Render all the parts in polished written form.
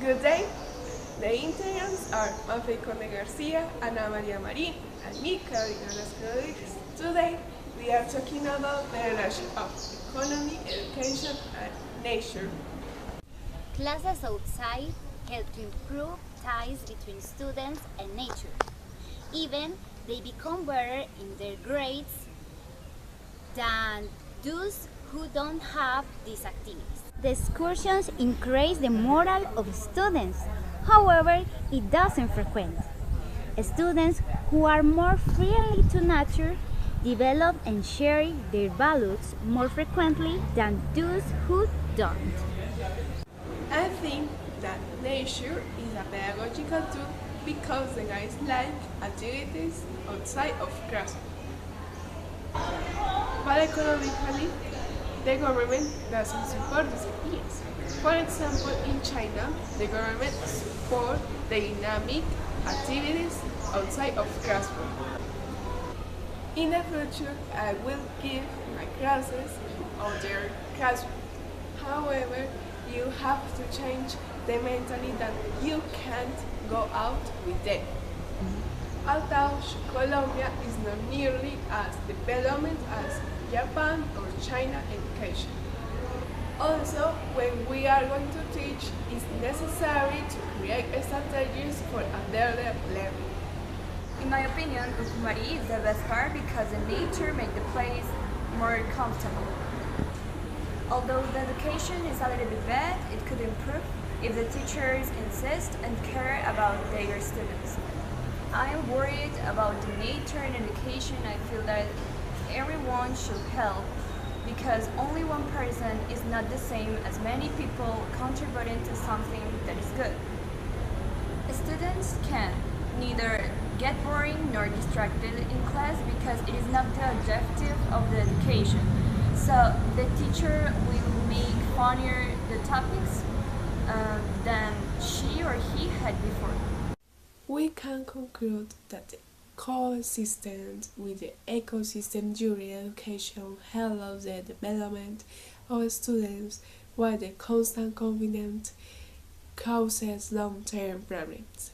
Good day. The interns are Mafe Conde Garcia, Ana Maria Marin, and me, Carolina Rodriguez. Today, we are talking about the relation of economy, education, and nature. Classes outside help to improve ties between students and nature. Even they become better in their grades than those who don't have these activities. The excursions increase the morale of students. However, it doesn't frequent. Students who are more friendly to nature develop and share their values more frequently than those who don't. I think that nature is a pedagogical tool because the guys like activities outside of class. But economically, the government doesn't support these ideas. For example, in China, the government supports dynamic activities outside of classroom. In the future, I will give my classes on their classroom. However, you have to change the mentality that you can't go out with them. Although Colombia is not nearly as developed as Japan or China education. Also, when we are going to teach, it's necessary to create strategies for adaptive learning. In my opinion, Ukumari is the best part because the nature makes the place more comfortable. Although the education is a little bit bad, it could improve if the teachers insist and care about their students. I am worried about the nature and education. I feel that everyone should help because only one person is not the same as many people contributing to something that is good. Students can neither get boring nor distracted in class because it is not the objective of the education. So the teacher will make funnier the topics than she or he had before. We can conclude that the coexistence with the ecosystem during education helps the development of students, while the constant confinement causes long-term problems.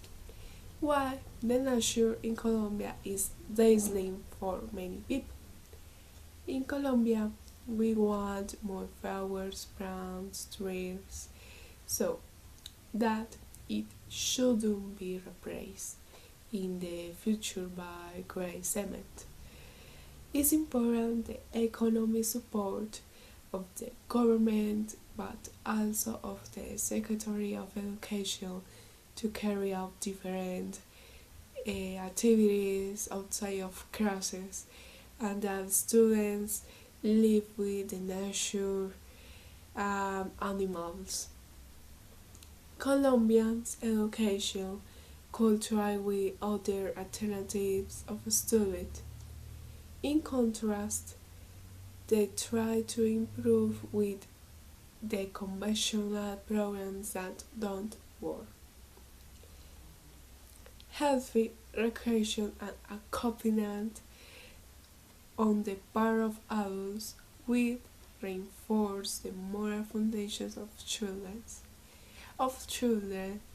Why the nature in Colombia is dazzling for many people. In Colombia, we want more flowers, plants, trees, so that it shouldn't be replaced in the future by grey cement. It's important the economic support of the government but also of the Secretary of Education to carry out different activities outside of classes and that students live with the nature animals. Colombians' education could try with other alternatives of study. In contrast, they try to improve with the conventional programs that don't work. Healthy recreation and accompaniment on the part of adults will reinforce the moral foundations of children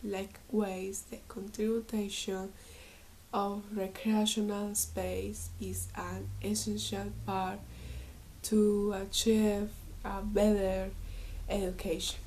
like ways the contribution of recreational space is an essential part to achieve a better education.